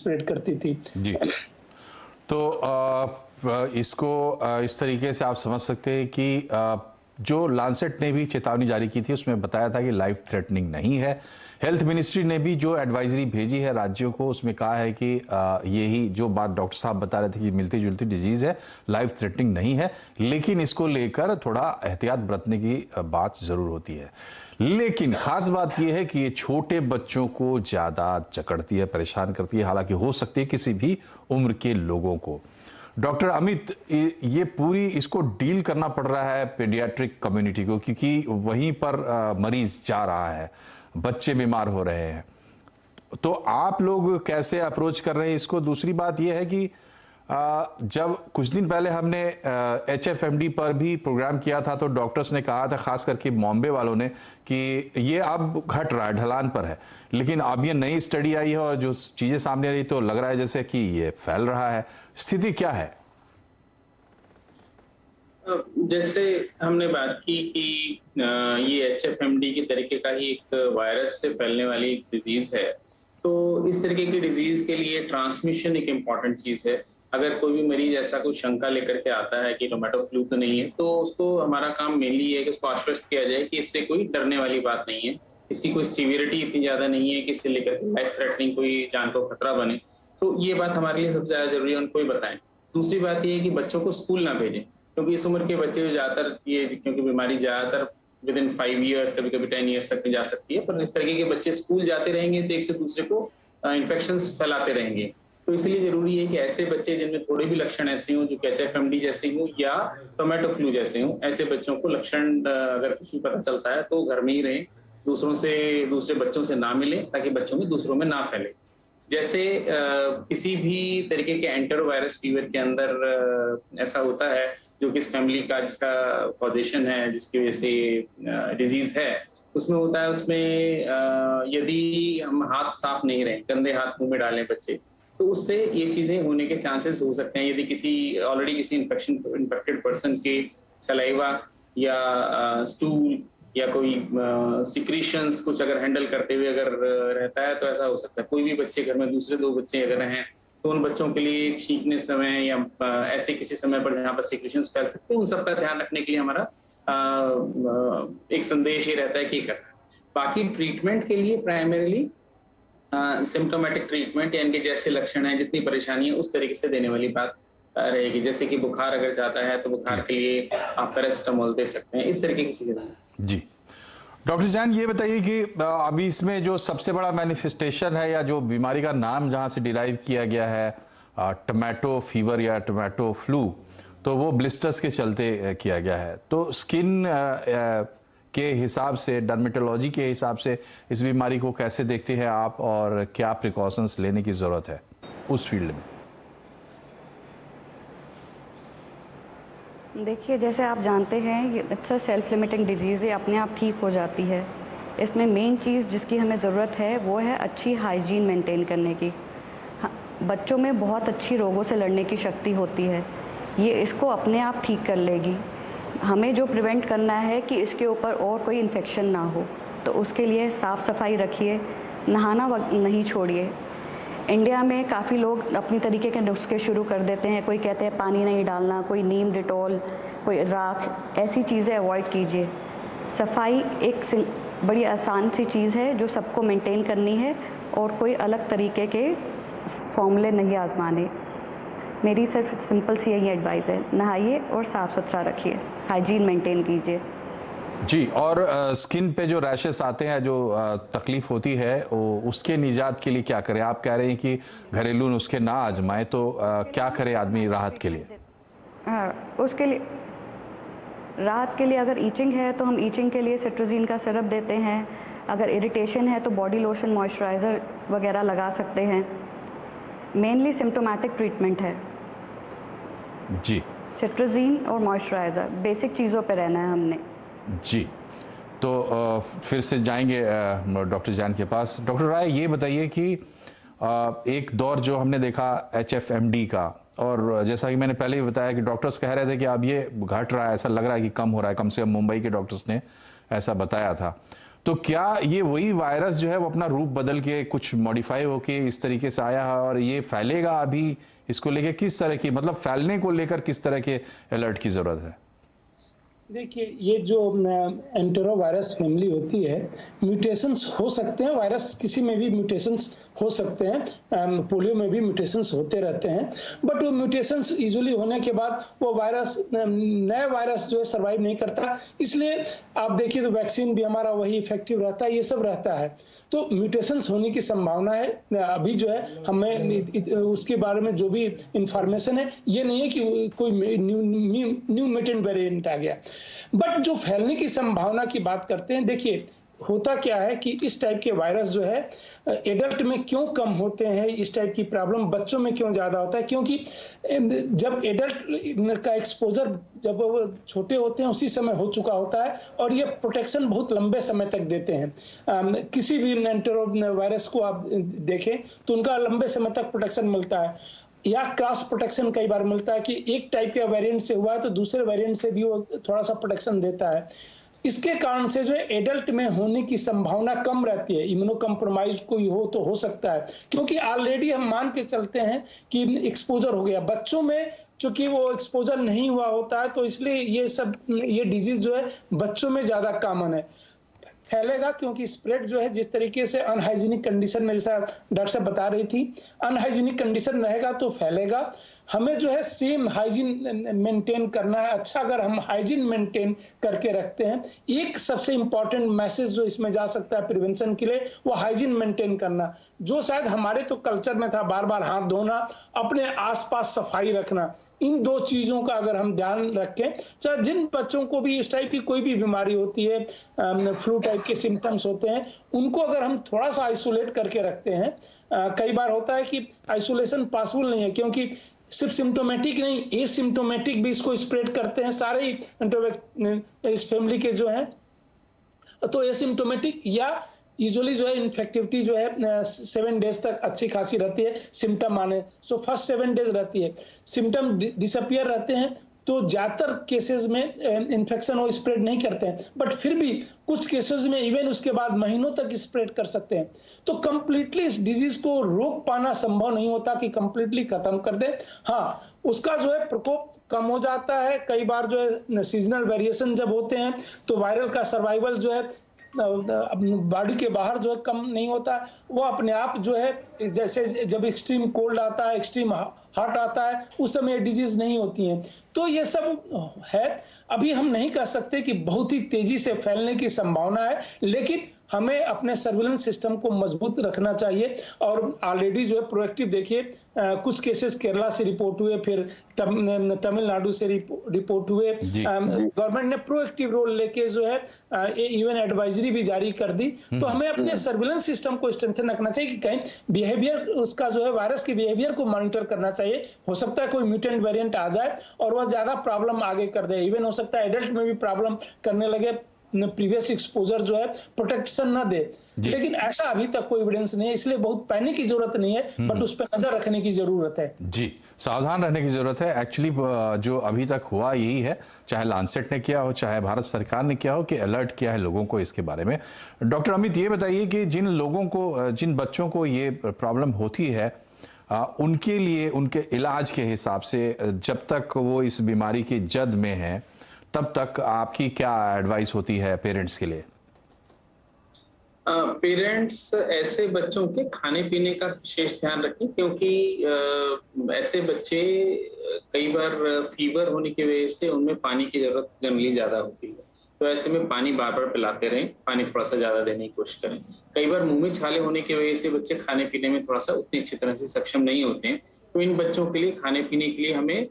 Spread करती थी। जी। तो इसको इस तरीके से आप समझ सकते हैं कि जो लांसेट ने भी चेतावनी जारी की थी उसमें बताया था कि लाइफ थ्रेटनिंग नहीं है। हेल्थ मिनिस्ट्री ने भी जो एडवाइजरी भेजी है राज्यों को उसमें कहा है कि यही जो बात डॉक्टर साहब बता रहे थे कि मिलती जुलती डिजीज है, लाइफ थ्रेटनिंग नहीं है, लेकिन इसको लेकर थोड़ा एहतियात बरतने की बात जरूर होती है। लेकिन खास बात यह है कि ये छोटे बच्चों को ज्यादा जकड़ती है, परेशान करती है, हालांकि हो सकती है किसी भी उम्र के लोगों को। डॉक्टर अमित, ये पूरी इसको डील करना पड़ रहा है पीडियाट्रिक कम्युनिटी को, क्योंकि वहीं पर मरीज जा रहा है, बच्चे बीमार हो रहे हैं। तो आप लोग कैसे अप्रोच कर रहे हैं इसको? दूसरी बात यह है कि जब कुछ दिन पहले हमने HFMD पर भी प्रोग्राम किया था तो डॉक्टर्स ने कहा था, खास करके बॉम्बे वालों ने, कि ये अब घट रहा है, ढलान पर है। लेकिन अब ये नई स्टडी आई है और जो चीजें सामने आ रही तो लग रहा है जैसे कि ये फैल रहा है। स्थिति क्या है? जैसे हमने बात की कि ये HFMD के तरीके का ही एक वायरस से फैलने वाली एक डिजीज है। तो इस तरीके की डिजीज के लिए ट्रांसमिशन एक इम्पॉर्टेंट चीज है। अगर कोई भी मरीज ऐसा कोई शंका लेकर के आता है कि टोमेटो फ्लू तो नहीं है, तो उसको हमारा काम मेनली है कि उसको आश्वस्त किया जाए कि इससे कोई डरने वाली बात नहीं है, इसकी कोई सीवियरिटी इतनी ज्यादा नहीं है कि इससे लेकर के लाइफ थ्रेटनिंग कोई जान को खतरा बने। तो ये बात हमारे लिए सबसे ज्यादा जरूरी है, उनको ही बताएं। दूसरी बात ये है कि बच्चों को स्कूल ना भेजें, क्योंकि इस उम्र के बच्चे ज्यादातर ये, क्योंकि बीमारी ज्यादातर विद इन 5 ईयर्स, कभी कभी 10 ईयर्स तक भी जा सकती है, पर इस तरीके के बच्चे स्कूल जाते रहेंगे तो एक से दूसरे को इन्फेक्शंस फैलाते रहेंगे। तो इसलिए जरूरी है कि ऐसे बच्चे जिनमें थोड़े भी लक्षण ऐसे हों, जो HFMD जैसे हो या टोमेटो फ्लू जैसे हों, ऐसे बच्चों को लक्षण अगर कुछ भी पता चलता है तो घर में ही रहें, दूसरे बच्चों से ना मिलें, ताकि बच्चों में दूसरों में ना फैले। जैसे किसी भी तरीके के एंटेरोवायरस फीवर के अंदर ऐसा होता है, जो किस फैमिली का जिसका पॉजिशन है, जिसकी वजह से डिजीज है, उसमें होता है, उसमें यदि हम हाथ साफ नहीं रहे, गंदे हाथ मुंह में डालें बच्चे, तो उससे ये चीजें होने के चांसेस हो सकते हैं। यदि किसी ऑलरेडी किसी इन्फेक्टेड पर्सन के सलाइवा या स्टूल या कोई सिक्रीशंस कुछ अगर हैंडल करते हुए अगर रहता है, तो ऐसा हो सकता है। कोई भी बच्चे घर में दूसरे 2 बच्चे अगर हैं, तो उन बच्चों के लिए छींकने समय या ऐसे किसी समय पर जहाँ पर सिक्रीशंस फैल सकते हैं, उन सब का ध्यान रखने के लिए हमारा एक संदेश ये रहता है कि करना है। बाकी ट्रीटमेंट के लिए प्राइमरीली सिम्टोमेटिक ट्रीटमेंट, यानी कि जैसे लक्षण है, जितनी परेशानी है, उस तरीके से देने वाली बात रहेगी। जैसे कि बुखार अगर जाता है तो बुखार के लिए आप पैरासिटामोल दे सकते हैं, इस तरीके की चीजें। जी डॉक्टर जैन, ये बताइए कि अभी इसमें जो सबसे बड़ा मैनिफेस्टेशन है या जो बीमारी का नाम जहां से डिराइव किया गया है, टोमेटो फीवर या टोमेटो फ्लू, तो वो ब्लिस्टर्स के चलते किया गया है। तो स्किन के हिसाब से, डर्मेटोलॉजी के हिसाब से इस बीमारी को कैसे देखते हैं आप, और क्या प्रिकॉशंस लेने की जरूरत है उस फील्ड में? देखिए, जैसे आप जानते हैं, ये it's a self limiting disease है, अपने आप ठीक हो जाती है। इसमें मेन चीज़ जिसकी हमें ज़रूरत है वो है अच्छी हाइजीन मेंटेन करने की। बच्चों में बहुत अच्छी रोगों से लड़ने की शक्ति होती है, ये इसको अपने आप ठीक कर लेगी। हमें जो प्रिवेंट करना है कि इसके ऊपर और कोई इन्फेक्शन ना हो, तो उसके लिए साफ़ सफाई रखिए, नहाना नहीं छोड़िए। इंडिया में काफ़ी लोग अपनी तरीके के नुस्खे शुरू कर देते हैं, कोई कहते हैं पानी नहीं डालना, कोई नीम डिटॉल, कोई राख, ऐसी चीज़ें अवॉइड कीजिए। सफाई एक बड़ी आसान सी चीज़ है जो सबको मेंटेन करनी है, और कोई अलग तरीके के फॉर्मूले नहीं आजमाने। मेरी सिर्फ सिंपल सी यही एडवाइस है, नहाइए और साफ़ सुथरा रखिए, हाइजीन मेंटेन कीजिए। जी, और स्किन पे जो रैशेस आते हैं, जो तकलीफ होती है, उसके निजात के लिए क्या करें? आप कह रहे हैं कि घरेलू नुस्खे ना आजमाएं, तो क्या करे आदमी राहत के लिए? उसके लिए राहत के लिए अगर ईचिंग है तो हम ईचिंग के लिए सिट्रोजिन का सिरप देते हैं। अगर इरिटेशन है तो बॉडी लोशन, मॉइस्चराइज़र वगैरह लगा सकते हैं। मेनली सिम्टोमेटिक ट्रीटमेंट है जी, सिट्रोजिन और मॉइस्चराइज़र, बेसिक चीज़ों पे रहना है हमने। जी, तो फिर से जाएंगे डॉक्टर जैन के पास। डॉक्टर राय, ये बताइए कि एक दौर जो हमने देखा HFMD का, और जैसा कि मैंने पहले ही बताया कि डॉक्टर्स कह रहे थे कि अब ये घट रहा है, ऐसा लग रहा है कि कम हो रहा है, कम से कम मुंबई के डॉक्टर्स ने ऐसा बताया था। तो क्या ये वही वायरस जो है वो अपना रूप बदल के कुछ मॉडिफाई होके इस तरीके से आया है और ये फैलेगा अभी? इसको लेके किस तरह की, मतलब फैलने को लेकर किस तरह के अलर्ट की जरूरत है? देखिए, ये जो एंटेरो वायरस फैमिली होती है, म्यूटेशंस हो सकते हैं, वायरस किसी में भी म्यूटेशंस हो सकते हैं, पोलियो में भी म्यूटेशंस होते रहते हैं, बट वो म्यूटेशंस यूजुअली होने के बाद वो वायरस, नया वायरस जो है सर्वाइव नहीं करता। इसलिए आप देखिए तो वैक्सीन भी हमारा वही इफेक्टिव रहता है, ये सब रहता है। तो म्यूटेशंस होने की संभावना है। अभी जो है हमें उसके बारे में जो भी इंफॉर्मेशन है, ये नहीं है कि कोई न्यू म्यूटेंट वेरिएंट आ गया, बट जो फैलने की संभावना की बात करते हैं, देखिए होता क्या है कि इस टाइप के वायरस जो है एडल्ट में क्यों कम होते हैं, इस टाइप की प्रॉब्लम बच्चों में क्यों ज्यादा होता है, क्योंकि जब एडल्ट का एक्सपोजर जब वो छोटे होते हैं उसी समय हो चुका होता है, और ये प्रोटेक्शन बहुत लंबे समय तक देते हैं। किसी भी एंटेरो वायरस को आप देखें तो उनका लंबे समय तक प्रोटेक्शन मिलता है, या क्रॉस प्रोटेक्शन कई बार मिलता है कि एक टाइप के वेरिएंट से हुआ है तो दूसरे वेरिएंट से भी वो थोड़ा सा प्रोटेक्शन देता है। इसके कारण से जो है एडल्ट में होने की संभावना कम रहती है। इम्यूनो कम्प्रोमाइज कोई हो तो हो सकता है, क्योंकि ऑलरेडी हम मान के चलते हैं कि एक्सपोजर हो गया। बच्चों में चूंकि वो एक्सपोजर नहीं हुआ होता है, तो इसलिए ये डिजीज जो है बच्चों में ज्यादा कॉमन है, फैलेगा, क्योंकि स्प्रेड जो है जिस तरीके से अनहाइजीनिक कंडीशन में, जैसा डॉक्टर साहब बता रही थी, अनहाइजीनिक कंडीशन रहेगा तो फैलेगा। हमें जो है सेम हाइजीन मेंटेन करना है। अच्छा, अगर हम हाइजीन मेंटेन करके रखते हैं, एक सबसे इंपॉर्टेंट मैसेज जो इसमें जा सकता है प्रिवेंशन के लिए, वो हाइजीन मेंटेन करना, जो शायद हमारे तो कल्चर में था, बार बार हाथ धोना, अपने आसपास सफाई रखना। इन दो चीजों का अगर हम ध्यान रखें, चाहे जिन बच्चों को भी इस टाइप की कोई भी बीमारी होती है, फ्लू टाइप के सिम्टम्स होते हैं, उनको अगर हम थोड़ा सा आइसोलेट करके रखते हैं, कई बार होता है कि आइसोलेशन पॉसिबल नहीं है, क्योंकि सिर्फ सिम्टोमेटिक नहीं, एसिम्टोमेटिक भी इसको स्प्रेड करते हैं सारे इस फैमिली के जो है। तो एसिम्टोमेटिक या यूजुअली जो है इन्फेक्टिविटी जो है 7 डेज तक अच्छी खासी रहती है, सिम्टम आने, सो फर्स्ट 7 डेज रहती है, सिम्टम डिसअपियर रहते हैं, तो ज्यादातर केसेस में इन्फेक्शन वो स्प्रेड नहीं करते हैं, बट फिर भी कुछ केसेस में इवन उसके बाद महीनों तक स्प्रेड कर सकते हैं। तो कंप्लीटली इस डिजीज को रोक पाना संभव नहीं होता कि कंप्लीटली खत्म कर दे। हाँ, उसका जो है प्रकोप कम हो जाता है। कई बार जो है सीजनल वेरिएशन जब होते हैं तो वायरल का सर्वाइवल जो है बॉडी के बाहर जो है कम नहीं होता, वो अपने आप जो है, जैसे जब एक्सट्रीम कोल्ड आता है, एक्सट्रीम हॉट आता है, उस समय डिजीज नहीं होती हैं। तो ये सब है। अभी हम नहीं कह सकते कि बहुत ही तेजी से फैलने की संभावना है, लेकिन हमें अपने सर्विलेंस सिस्टम को मजबूत रखना चाहिए। और ऑलरेडी जो है प्रोएक्टिव, देखिए कुछ केसेस केरला से रिपोर्ट हुए, फिर तमिलनाडु से रिपोर्ट हुए। गवर्नमेंट ने प्रोएक्टिव रोल लेके जो है इवन एडवाइजरी भी जारी कर दी। तो हमें अपने सर्विलेंस सिस्टम को स्ट्रेंथन रखना चाहिए कि कहीं बिहेवियर उसका जो है वायरस के बिहेवियर को मॉनिटर करना चाहिए। हो सकता है कोई म्यूटेंट वेरिएंट आ जाए और वह ज्यादा प्रॉब्लम आगे कर दे, इवन हो सकता है एडल्ट में भी प्रॉब्लम करने लगे, प्रीवियस एक्सपोजर जो है प्रोटेक्शन ना दे। लेकिन ऐसा अभी तक कोई एविडेंस नहीं है, इसलिए बहुत पैनिक की जरूरत नहीं है, बट उस पर नजर रखने की जरूरत है। जी, सावधान रहने की जरूरत है। एक्चुअली जो अभी तक हुआ यही है, चाहे लांसेट ने किया हो, चाहे भारत सरकार ने किया हो, कि अलर्ट किया है लोगों को इसके बारे में। डॉक्टर अमित, ये बताइए कि जिन लोगों को, जिन बच्चों को ये प्रॉब्लम होती है, उनके लिए उनके इलाज के हिसाब से जब तक वो इस बीमारी की जद में है, तब तक आपकी क्या एडवाइस होती है पेरेंट्स के लिए? पेरेंट्स ऐसे बच्चों के खाने पीने का विशेष ध्यान रखें, क्योंकि ऐसे बच्चे कई बार फीवर होने की वजह से उनमें पानी की जरूरत जनरली ज्यादा होती है। तो ऐसे में पानी बार बार पिलाते रहें, पानी थोड़ा सा ज्यादा देने की कोशिश करें। कई बार मुंह में छाले होने की वजह से बच्चे खाने पीने में थोड़ा सा उतनी अच्छी तरह से सक्षम नहीं होते हैं। तो इन बच्चों के लिए खाने पीने के लिए हमें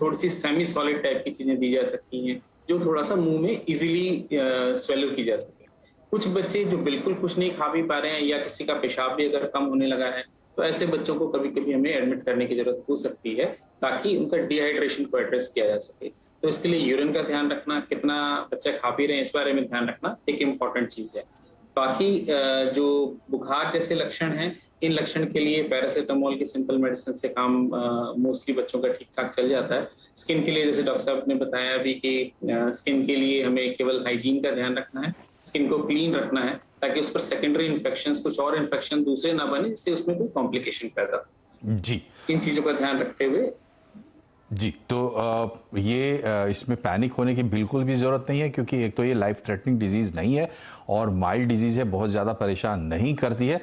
थोड़ी सी सेमी सॉलिड टाइप की चीजें दी जा सकती हैं, जो थोड़ा सा मुंह में इजीली स्वेलो की जा सके। कुछ बच्चे जो बिल्कुल कुछ नहीं खा भी पा रहे हैं, या किसी का पेशाब भी अगर कम होने लगा है, तो ऐसे बच्चों को कभी कभी हमें एडमिट करने की जरूरत हो सकती है, ताकि उनका डिहाइड्रेशन को एड्रेस किया जा सके। तो इसके लिए यूरिन का ध्यान रखना, कितना बच्चा खा पी रहे हैं, इस बारे में ध्यान रखना एक इम्पॉर्टेंट चीज है। बाकी जो बुखार जैसे लक्षण हैं, इन लक्षण के लिए पैरासीटामोल की सिंपल मेडिसिन से काम मोस्टली बच्चों का ठीक ठाक चल जाता है। स्किन के लिए जैसे डॉक्टर साहब ने बताया अभी कि स्किन के लिए हमें केवल हाइजीन का ध्यान रखना है। स्किन को क्लीन रखना है, ताकि उस पर सेकेंडरी इन्फेक्शंस, कुछ और इन्फेक्शन दूसरे ना बने जिससे उसमें कोई कॉम्प्लिकेशन पैदा हो। जी, इन चीजों का ध्यान रखते हुए जी, तो ये इसमें पैनिक होने की बिल्कुल भी ज़रूरत नहीं है, क्योंकि एक तो ये लाइफ थ्रेटनिंग डिजीज़ नहीं है और माइल्ड डिजीज़ है, बहुत ज़्यादा परेशान नहीं करती है।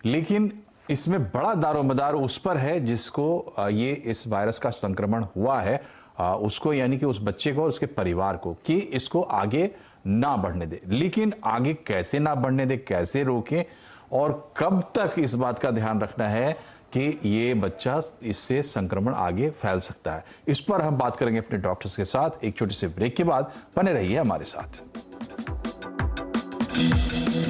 लेकिन इसमें बड़ा दारोमदार उस पर है जिसको ये इस वायरस का संक्रमण हुआ है, उसको, यानी कि उस बच्चे को और उसके परिवार को, कि इसको आगे ना बढ़ने दे। लेकिन आगे कैसे ना बढ़ने दे, कैसे रोकें और कब तक इस बात का ध्यान रखना है कि ये बच्चा इससे संक्रमण आगे फैल सकता है, इस पर हम बात करेंगे अपने डॉक्टर्स के साथ एक छोटे से ब्रेक के बाद। बने रहिए हमारे साथ।